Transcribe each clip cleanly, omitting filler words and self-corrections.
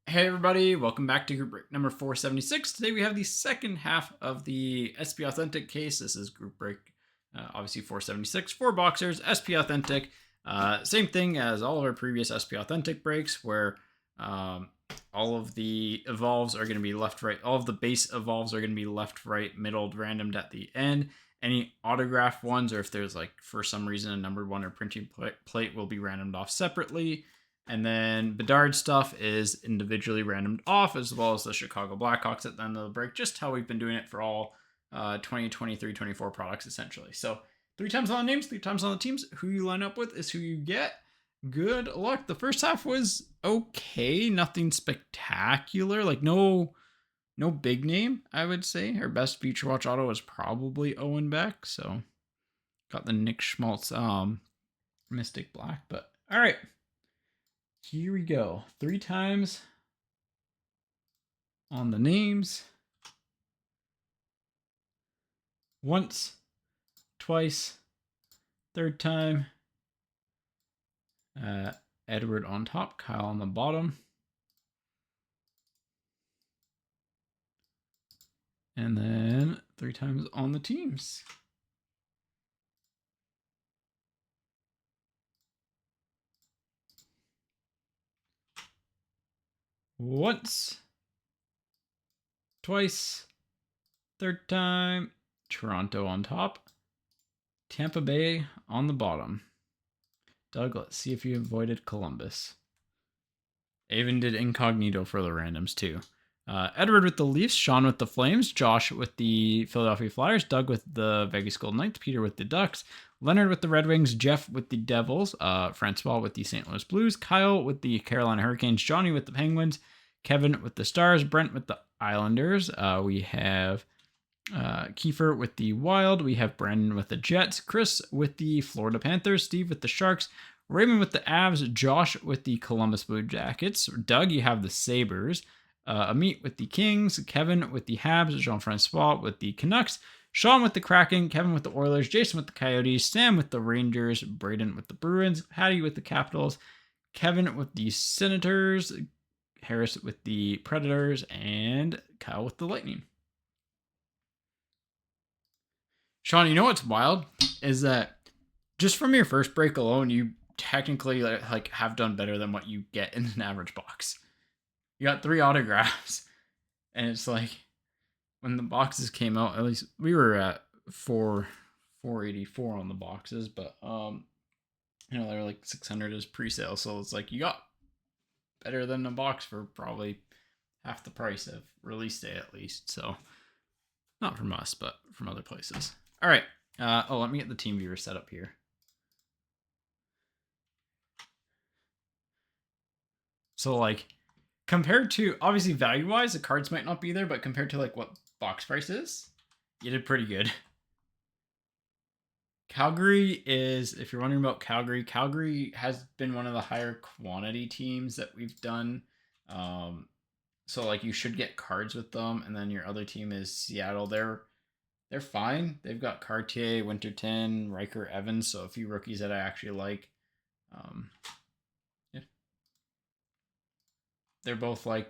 Hey everybody, welcome back to group break number 476. Today we have the second half of the SP Authentic case. This is group break, obviously 476, 4 boxers, SP Authentic. Same thing as all of our previous SP Authentic breaks where all of the evolves are going to be left, right. All of the base evolves are going to be left, right, middle, randomed at the end. Any autograph ones, or if there's like for some reason a numbered one or printing plate will be randomed off separately. And then Bedard stuff is individually randomed off, as well as the Chicago Blackhawks at the end of the break, just how we've been doing it for all 2023 24 products, essentially. So 3 times on the names, 3 times on the teams. Who you line up with is who you get. Good luck. The first half was okay, nothing spectacular, like no big name, I would say. Our best Future Watch auto was probably Owen Beck, so got the Nick Schmaltz Mystic Black, but all right. Here we go. 3 times on the names. Once, twice, third time. Edward on top, Kyle on the bottom. And then 3 times on the teams. Once, twice, third time, Toronto on top, Tampa Bay on the bottom. Doug, let's see if you avoided Columbus. Even did incognito for the randoms too. Edward with the Leafs, Sean with the Flames, Josh with the Philadelphia Flyers, Doug with the Vegas Golden Knights, Peter with the Ducks, Leonard with the Red Wings, Jeff with the Devils, Francois with the St. Louis Blues, Kyle with the Carolina Hurricanes, Johnny with the Penguins, Kevin with the Stars, Brent with the Islanders. We have Kiefer with the Wild. We have Brandon with the Jets, Chris with the Florida Panthers, Steve with the Sharks, Raymond with the Avs, Josh with the Columbus Blue Jackets, Doug, you have the Sabres, Amit with the Kings, Kevin with the Habs, Jean-Francois with the Canucks, Sean with the Kraken, Kevin with the Oilers, Jason with the Coyotes, Sam with the Rangers, Braden with the Bruins, Patty with the Capitals, Kevin with the Senators, Harris with the Predators, and Kyle with the Lightning. Sean, you know what's wild is that just from your first break alone, you technically like have done better than what you get in an average box. You got 3 autographs, and it's like when the boxes came out, at least we were at 484 on the boxes, but you know, they're like 600 as pre-sale, so it's like you got better than a box for probably half the price of release day at least. So not from us, but from other places. All right. Let me get the team viewer set up here. So like compared to, obviously value wise, the cards might not be there, but compared to like what box price is, you did pretty good. Calgary is, if you're wondering about Calgary has been one of the higher quantity teams that we've done. So like you should get cards with them, and then your other team is Seattle. They're fine. They've got Cartier, Winterton, Riker, Evans, so a few rookies that I actually like. Yeah, they're both like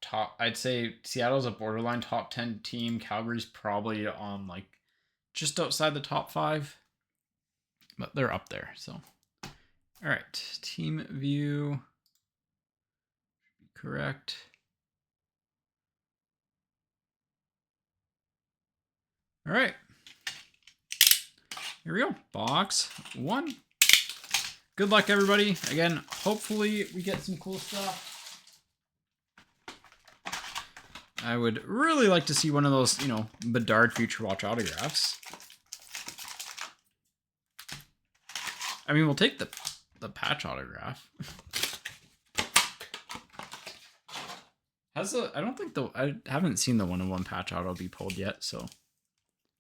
top. I'd say Seattle's a borderline top 10 team. Calgary's probably on like just outside the top 5, but they're up there. So, all right, team view. Correct. All right. Here we go. Box 1. Good luck, everybody. Again, hopefully we get some cool stuff. I would really like to see one of those, you know, Bedard Future Watch autographs. I mean, we'll take the patch autograph. I haven't seen the 1-on-1 patch auto be pulled yet, so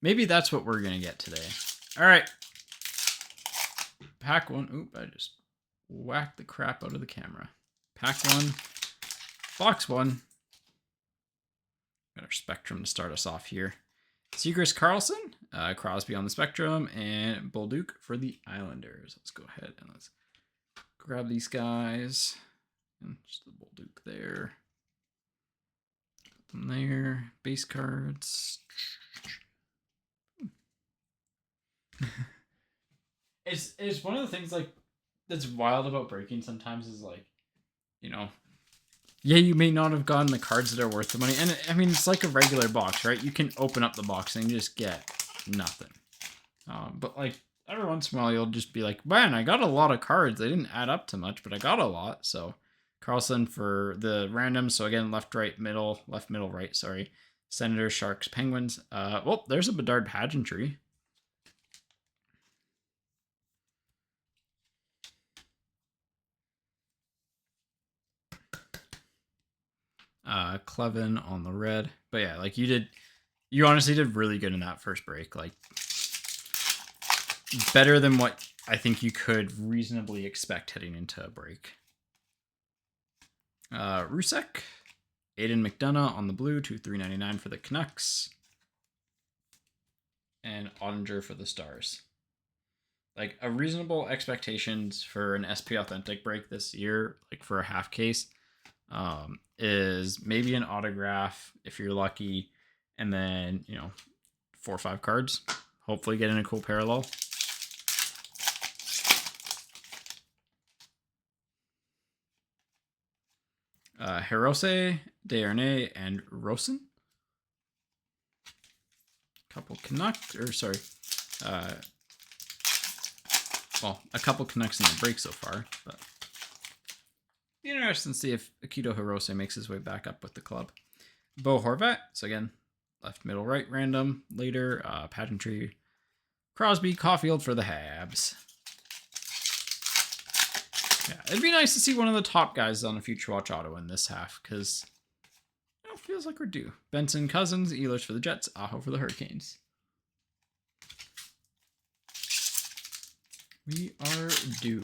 maybe that's what we're gonna get today. All right, pack 1. Oop! I just whacked the crap out of the camera. Pack 1, box 1. Got our Spectrum to start us off here. Seagrass Carlson, Crosby on the Spectrum, and Bolduc for the Islanders. Let's go ahead and let's grab these guys. And just there. Put them there. Base cards. It's one of the things like that's wild about breaking sometimes is like, you know, yeah, you may not have gotten the cards that are worth the money. And I mean, it's like a regular box, right? You can open up the box and just get nothing. But like every once in a while, you'll just be like, man, I got a lot of cards. They didn't add up to much, but I got a lot. So Carlson for the random. So again, left, middle, right. Sorry. Senators, Sharks, Penguins. Well, there's a Bedard Pageantry. Clevin on the red. But yeah, like you honestly did really good in that first break. Like better than what I think you could reasonably expect heading into a break. Rusek, Aiden McDonough on the blue, 2/399 for the Canucks. And Ottinger for the Stars. Like a reasonable expectations for an SP Authentic break this year, like for a half case, is maybe an autograph if you're lucky, and then 4 or 5 cards. Hopefully getting a cool parallel. Hirose, Desharnais, and Rosen. Couple Canucks, or sorry, well, a couple Canucks in the break so far, but be interesting to see if Akito Hirose makes his way back up with the club. Bo Horvat, so again, left, middle, right, random. Later, Pageantry, Crosby, Caulfield for the Habs. Yeah, it'd be nice to see one of the top guys on a Future Watch auto in this half, because it feels like we're due. Benson, Cousins, Ehlers for the Jets, Aho for the Hurricanes. We are due.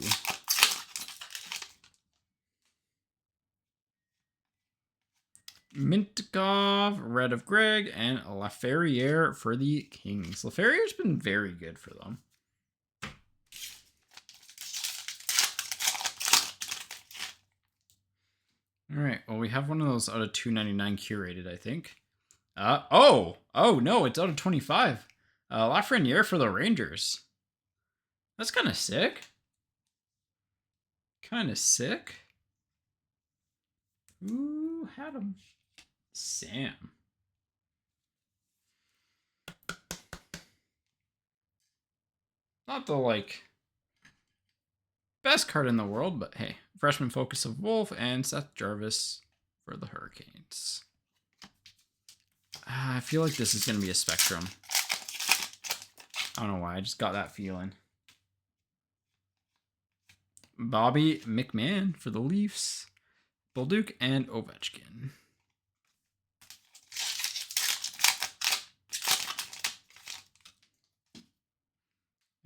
Mintkov, red of Greg, and Laferriere for the Kings. Laferriere's been very good for them. All right, well, we have one of those out of 299 curated, I think. Oh no, it's out of 25. Lafreniere for the Rangers. That's kind of sick. Who had him? Sam. Not the, like, best card in the world, but hey. Freshman focus of Wolf and Seth Jarvis for the Hurricanes. I feel like this is going to be a Spectrum. I don't know why. I just got that feeling. Bobby McMahon for the Leafs. Bolduc and Ovechkin.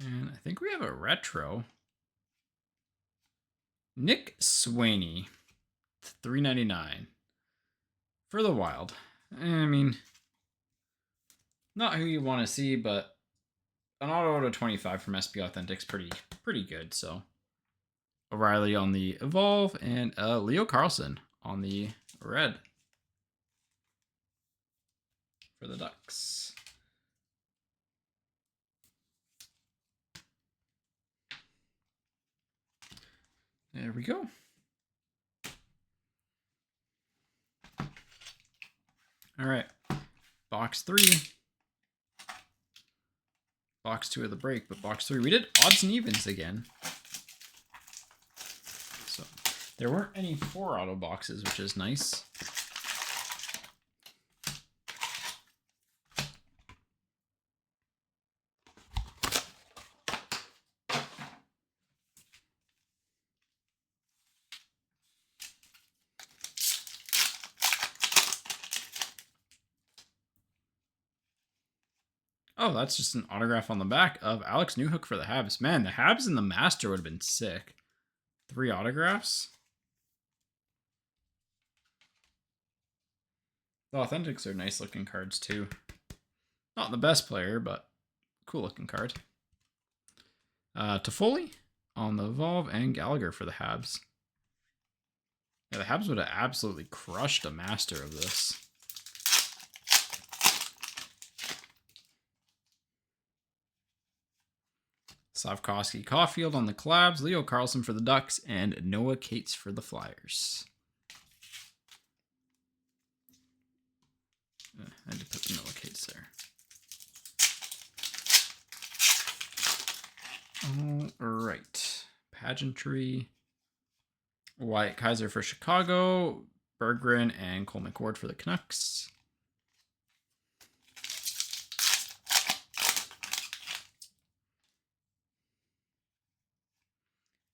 And I think we have a retro. Nick Swaney, $3.99 for the Wild. I mean, not who you want to see, but an auto 25 from SP Authentics pretty good. So O'Reilly on the Evolve and Leo Carlson on the red for the Ducks. There we go. All right. Box 3. Box 2 of the break, but box 3. We did odds and evens again. So there weren't any 4 auto boxes, which is nice. Oh, that's just an autograph on the back of Alex Newhook for the Habs. Man, the Habs and the Master would have been sick. 3 autographs. The Authentics are nice looking cards too. Not the best player, but cool looking card. Toffoli on the Evolve and Gallagher for the Habs. Yeah, the Habs would have absolutely crushed a master of this. Slavkovsky Caulfield on the Collabs, Leo Carlson for the Ducks, and Noah Cates for the Flyers. I had to put Noah Cates there. All right. Pageantry. Wyatt Kaiser for Chicago. Berggren and Cole McWard for the Canucks.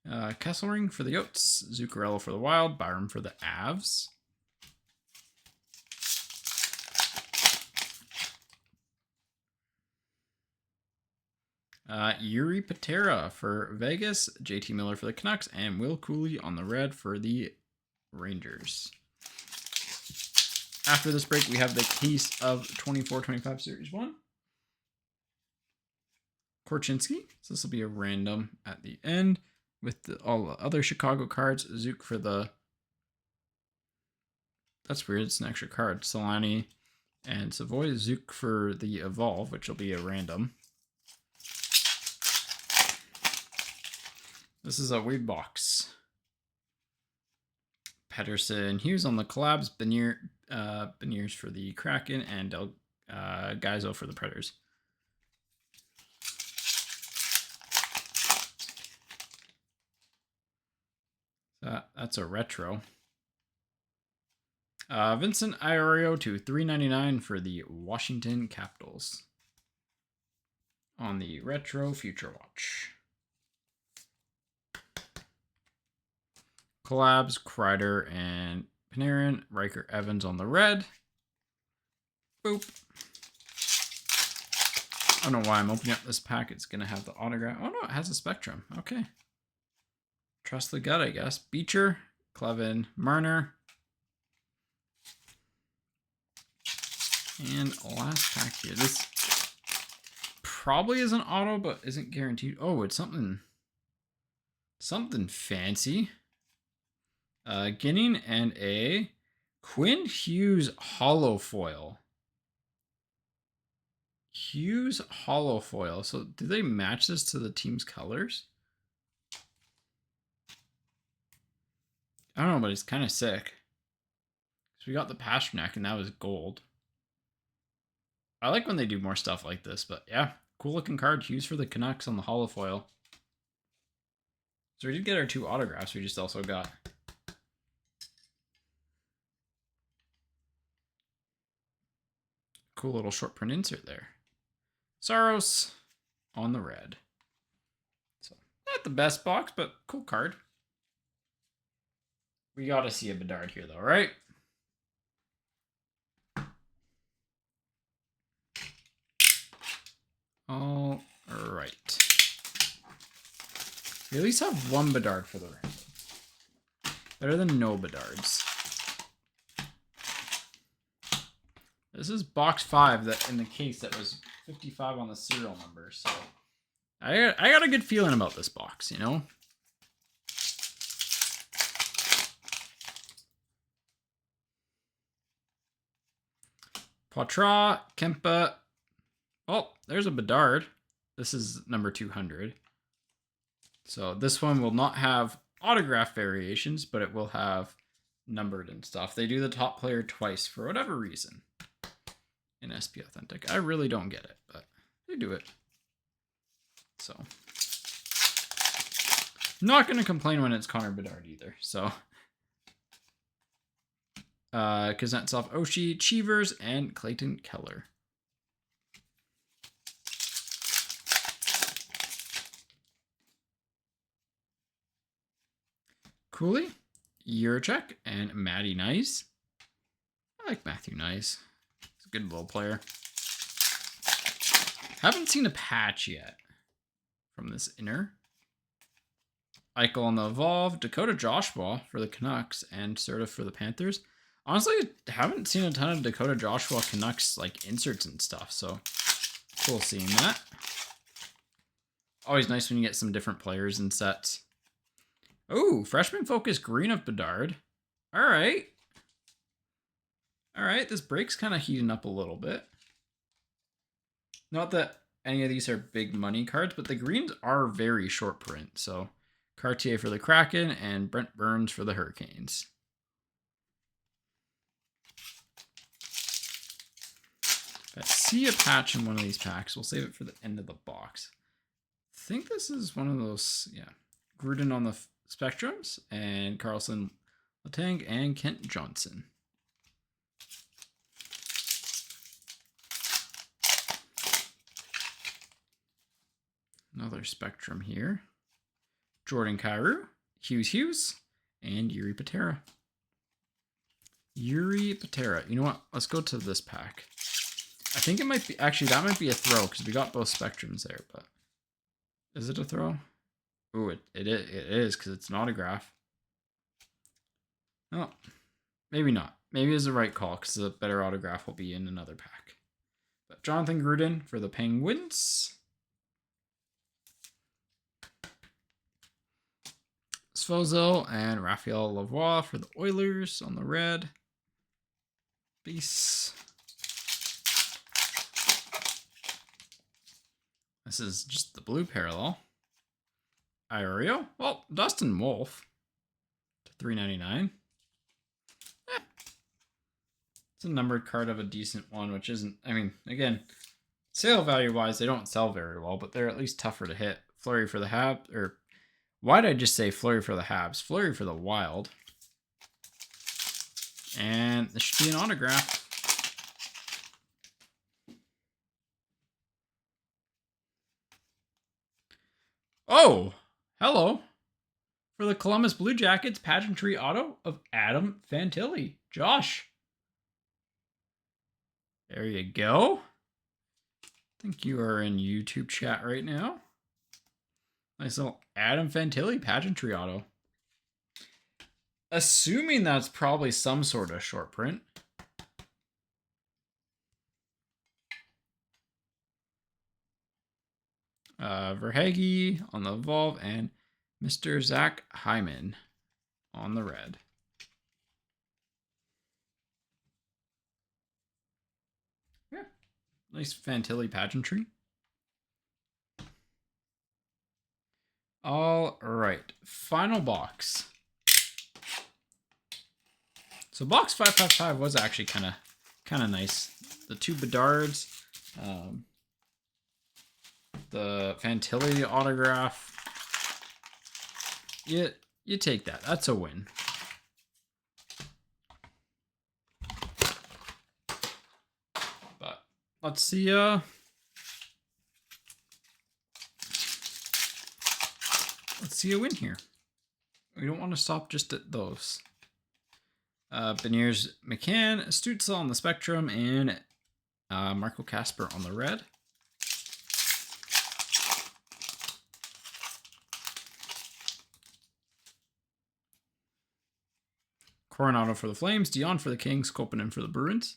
Kesselring for the Yotes. Zuccarello for the Wild. Byram for the Avs. Yuri Patera for Vegas, JT Miller for the Canucks, and Will Cooley on the red for the Rangers. After this break, we have the case of 24-25 Series 1. Korchinski, so this will be a random at the end with all the other Chicago cards. Zook for the... That's weird, it's an extra card. Solani and Savoy. Zook for the Evolve, which will be a random. This is a weird box. Pedersen Hughes on the Collabs, Beniers for the Kraken, and Gaizo for the Predators. That's a retro. Vincent Iorio to $3.99 for the Washington Capitals. On the retro Future Watch. Collabs, Kreider, and Panarin. Riker Evans on the red. Boop. I don't know why I'm opening up this pack. It's going to have the autograph. Oh, no, it has a Spectrum. Okay. Trust the gut, I guess. Beecher, Clevin, Marner. And last pack here. This probably is an auto, but isn't guaranteed. Oh, it's something fancy. Ginning and a Quinn Hughes hollow foil. Hughes hollow foil. So do they match this to the team's colors? I don't know, but it's kind of sick. So we got the Pasternak, and that was gold. I like when they do more stuff like this, but yeah, cool looking card. Hughes for the Canucks on the hollow foil. So we did get our 2 autographs. We just also got cool little short print insert there. Saros on the red. So not the best box, but cool card. We got to see a Bedard here, though, right? All right. We at least have 1 Bedard for the random. Better than no Bedards. This is box 5 that in the case that was 55 on the serial number. So I got a good feeling about this box, you know? Poitras, Kempa. Oh, there's a Bedard. This is number 200. So this one will not have autograph variations, but it will have numbered and stuff. They do the top player twice for whatever reason in SP Authentic. I really don't get it, but they do it. So not going to complain when it's Connor Bedard either. So Kuznetsov, Oshie, Cheevers, and Clayton Keller. Cooley, Juracek, and Matty Nice. I like Matthew Nice. He's a good little player. Haven't seen a patch yet from this inner. Eichel on the Evolve, Dakota Joshua for the Canucks, and Serta for the Panthers. Honestly, haven't seen a ton of Dakota Joshua Canucks like inserts and stuff, so cool seeing that. Always nice when you get some different players in sets. Oh, freshman focus green of Bedard. All right. All right, this break's kind of heating up a little bit. Not that any of these are big money cards, but the greens are very short print. So Cartier for the Kraken and Brent Burns for the Hurricanes. If I see a patch in one of these packs, we'll save it for the end of the box. I think this is one of those, yeah. Gruden on the Spectrums and Carlson Letang and Kent Johnson. Another Spectrum here. Jordan Kyrou, Hughes, and Yuri Patera. Yuri Patera. You know what? Let's go to this pack. I think it might be... Actually, that might be a throw because we got both Spectrums there, but... Is it a throw? Ooh, it is because it's an autograph. Oh, maybe not. Maybe it's the right call because a better autograph will be in another pack. But Jonathan Gruden for the Penguins. Svozil and Raphael Lavoie for the Oilers on the red. Base. This is just the blue parallel. Iorio. Well, Dustin Wolf to $3.99. It's a numbered card of a decent one, which isn't... I mean, again, sale value-wise, they don't sell very well, but they're at least tougher to hit. Fleury for the Habs, or... Why did I just say Fleury for the Habs? Fleury for the Wild. And this should be an autograph. Oh, hello. For the Columbus Blue Jackets, pageantry auto of Adam Fantilli. Josh. There you go. I think you are in YouTube chat right now. Nice little Adam Fantilli pageantry auto. Assuming that's probably some sort of short print. Verhage on the Evolve and Mr. Zach Hyman on the red. Yeah, nice Fantilli pageantry. All right, final box. So box 555 was actually kind of nice. The two Bedards, the Fantilli autograph. You take that. That's a win. But let's see. Let's see a win here. We don't want to stop just at those. Beniers McCann, Stutzel on the Spectrum, and Marco Casper on the red. Coronado for the Flames, Dion for the Kings, Koppanen for the Bruins.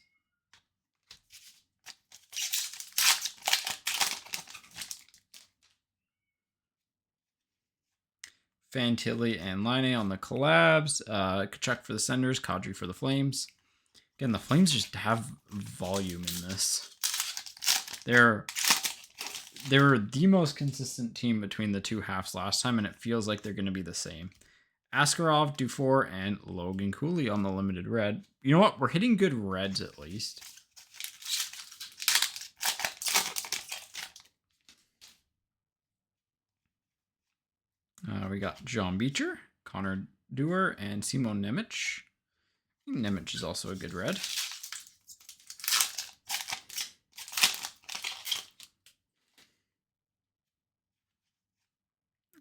Fantilli and Line on the collabs. Kachuk for the Senders, Kadri for the Flames. Again, the Flames just have volume in this. They're the most consistent team between the two halves last time, and it feels like they're going to be the same. Askarov, Dufour, and Logan Cooley on the limited red. You know what? We're hitting good reds at least. We got John Beecher, Connor Dewar, and Simon Nemec. I think Nemec is also a good red.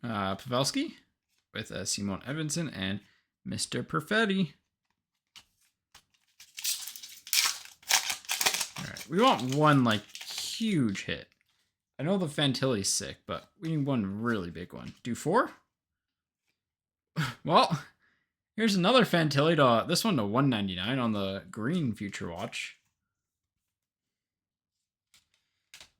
Pavelski with Simon Edvinsson and Mr. Perfetti. All right, we want one like huge hit. I know the Fantilli's sick, but we need one really big one. Dufour? Well, here's another Fantilli. This one to $199 on the green Future Watch.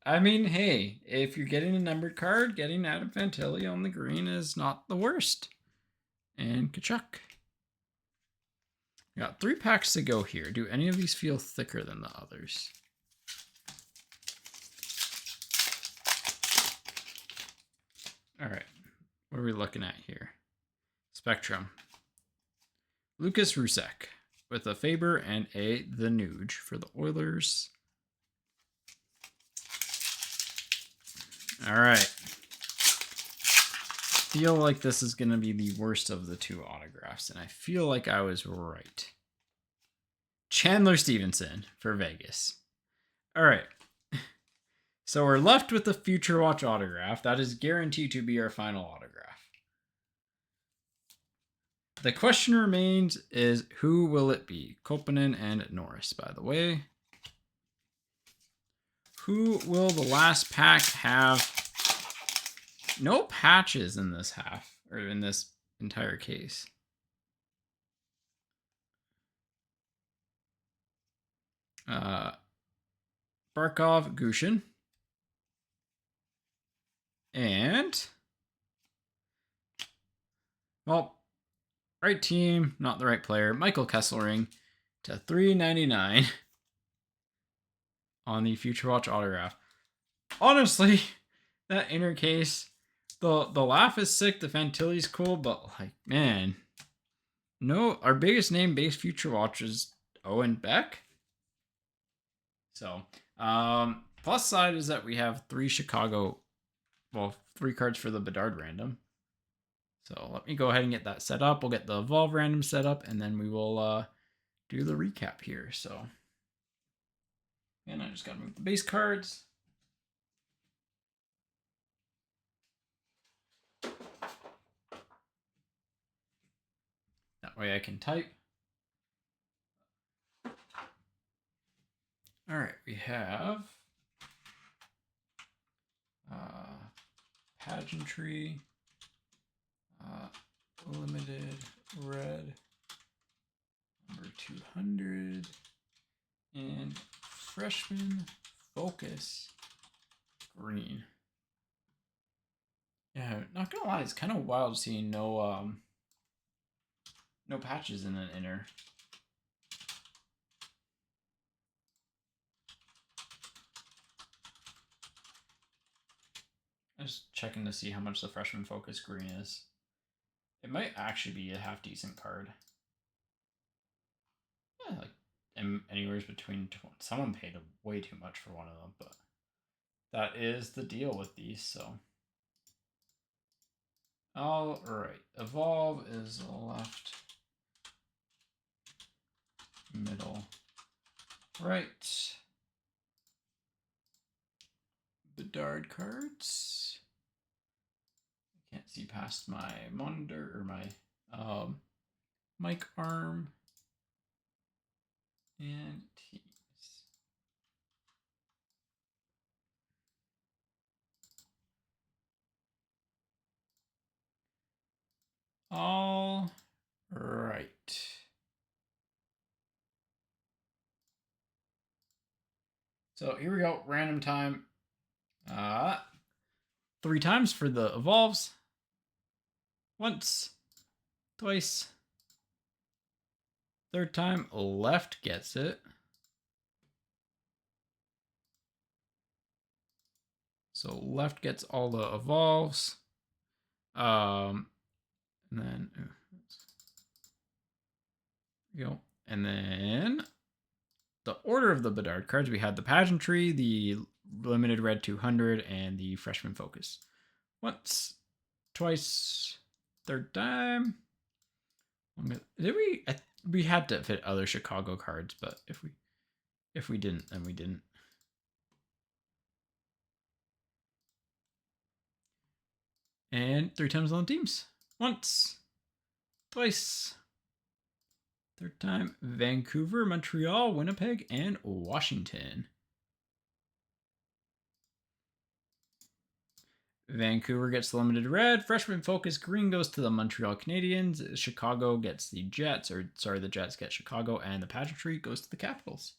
I mean, hey, if you're getting a numbered card, getting Adam Fantilli on the green is not the worst. And Kachuk. We got 3 packs to go here. Do any of these feel thicker than the others? All right. What are we looking at here? Spectrum. Lucas Rusek with a Faber and a The Nuge for the Oilers. All right. Feel like this is going to be the worst of the 2 autographs, and I feel like I was right. Chandler Stevenson for Vegas. All right. So we're left with the Future Watch autograph. That is guaranteed to be our final autograph. The question remains is who will it be? Koponen and Norris, by the way. Who will the last pack have? No patches in this half, or in this entire case. Barkov, Gushin. And, well, right team, not the right player. Michael Kesselring to $3.99 on the Future Watch autograph. Honestly, that inner case, the laugh is sick, the Fantilli's cool, but like, man, no, our biggest name base Future Watch is Owen Beck. So, plus side is that we have 3 Chicago, well, 3 cards for the Bedard random. So let me go ahead and get that set up. We'll get the Evolve random set up, and then we will do the recap here. So, and I just got to move the base cards. That way I can type. All right, we have Pageantry, Limited Red, number 200, and Freshman Focus Green. Yeah, not gonna lie, it's kind of wild seeing no patches in an inner. I'm just checking to see how much the Freshman Focus Green is. It might actually be a half decent card. Yeah, like anywhere between. Someone paid way too much for one of them, but that is the deal with these. So, all right, Evolve is left, middle, right. Bedard cards. I can't see past my monitor or my mic arm. And teams. All right. So here we go, random time. 3 times for the Evolves. Once, twice. 3rd time, left gets it. So left gets all the Evolves. And then, go. And then the order of the Bedard cards, we had the Pageantry, the Limited Red 200, and the Freshman Focus. Once, twice, 3rd time. Did we? We had to fit other Chicago cards, but if we didn't, then we didn't. And 3 times on the teams. Once, twice. 3rd time, Vancouver, Montreal, Winnipeg, and Washington. Vancouver gets the Limited Red. Freshman Focus Green goes to the Montreal Canadiens. Chicago gets the Jets, the Jets get Chicago, and the Pageantry goes to the Capitals.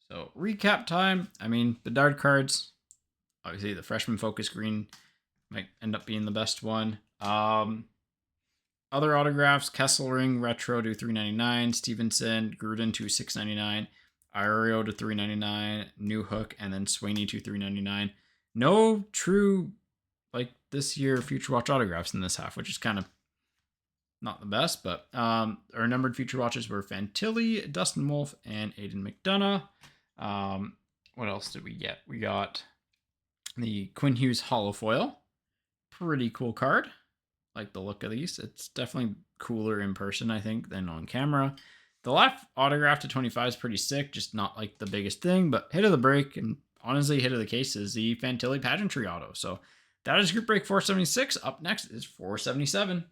So recap time. I mean, Bedard cards. Obviously, the Freshman Focus Green might end up being the best one. Other autographs: Kesselring Retro to 399, Stevenson, Gruden to 699, Ario to 399, New Hook, and then Sweeney to 399. No true like this year Future Watch autographs in this half, which is kind of not the best, but our numbered Future Watches were Fantilli, Dustin Wolf, and Aiden McDonough. What else did we get? We got the Quinn Hughes Hollow Foil. Pretty cool card. Like the look of these. It's definitely cooler in person, I think, than on camera. The left autograph to 25 is pretty sick, just not like the biggest thing, but hit of the break and honestly hit of the case is the Fantilli Pageantry auto. So that is group break 476. Up next is 477.